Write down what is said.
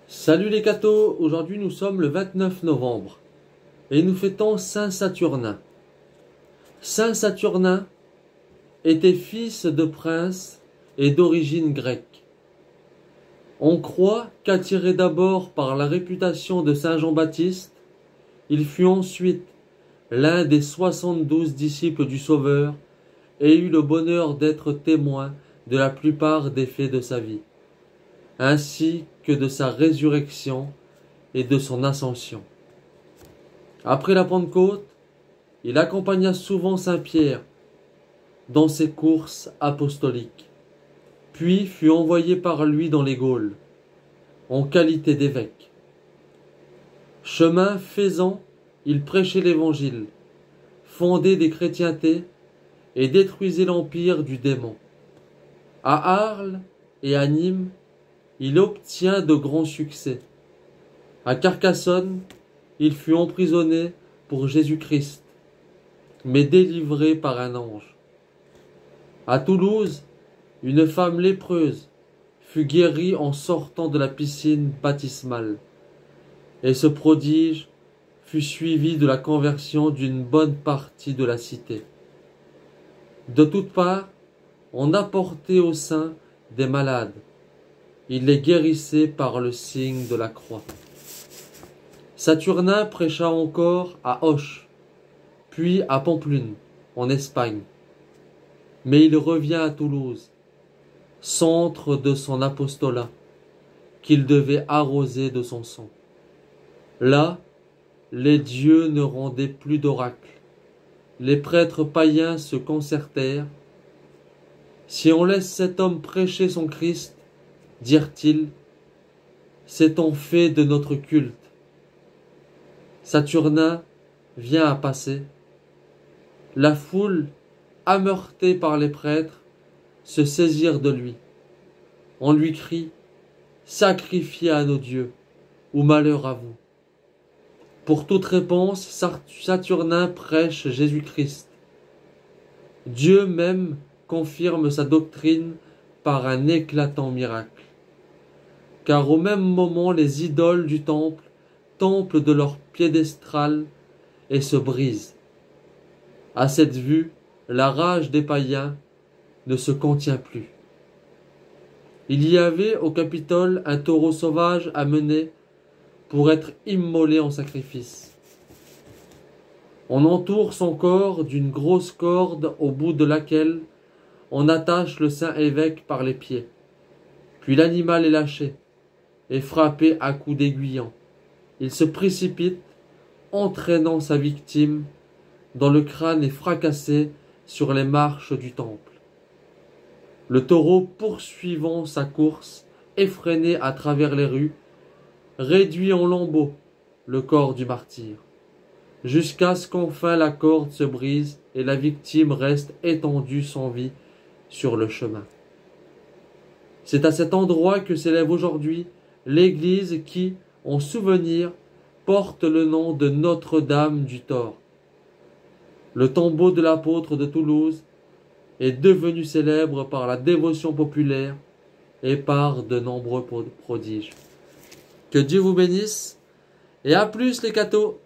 Salut les cathos, aujourd'hui nous sommes le 29 novembre et nous fêtons Saint Saturnin. Saint Saturnin était fils de prince et d'origine grecque. On croit qu'attiré d'abord par la réputation de Saint Jean-Baptiste, il fut ensuite l'un des 72 disciples du Sauveur et eut le bonheur d'être témoin de la plupart des faits de sa vie, ainsi que de sa résurrection et de son ascension. Après la Pentecôte, il accompagna souvent Saint Pierre dans ses courses apostoliques, puis fut envoyé par lui dans les Gaules, en qualité d'évêque. Chemin faisant, il prêchait l'Évangile, fondait des chrétientés et détruisait l'empire du démon. À Arles et à Nîmes, il obtient de grands succès. À Carcassonne, il fut emprisonné pour Jésus-Christ, mais délivré par un ange. À Toulouse, une femme lépreuse fut guérie en sortant de la piscine baptismale, et ce prodige fut suivi de la conversion d'une bonne partie de la cité. De toutes parts, on apportait aux saints des malades. Il les guérissait par le signe de la croix. Saturnin prêcha encore à Auch, puis à Pampelune, en Espagne. Mais il revient à Toulouse, centre de son apostolat, qu'il devait arroser de son sang. Là, les dieux ne rendaient plus d'oracles. Les prêtres païens se concertèrent. Si on laisse cet homme prêcher son Christ, dirent-ils, c'est-on fait de notre culte. Saturnin vient à passer. La foule, ameurtée par les prêtres, se saisirent de lui. On lui crie, sacrifiez à nos dieux, ou malheur à vous. Pour toute réponse, Saturnin prêche Jésus-Christ. Dieu même confirme sa doctrine par un éclatant miracle. Car au même moment, les idoles du temple tombent de leur piédestal et se brisent. À cette vue, la rage des païens ne se contient plus. Il y avait au Capitole un taureau sauvage amené pour être immolé en sacrifice. On entoure son corps d'une grosse corde au bout de laquelle on attache le saint évêque par les pieds. Puis l'animal est lâché et frappé à coups d'aiguillon. Il se précipite, entraînant sa victime, dont le crâne est fracassé sur les marches du temple. Le taureau, poursuivant sa course, effréné à travers les rues, réduit en lambeaux le corps du martyr, jusqu'à ce qu'enfin la corde se brise et la victime reste étendue sans vie sur le chemin. C'est à cet endroit que s'élève aujourd'hui l'église qui, en souvenir, porte le nom de Notre-Dame du Thor. Le tombeau de l'apôtre de Toulouse est devenu célèbre par la dévotion populaire et par de nombreux prodiges. Que Dieu vous bénisse et à plus les cathos!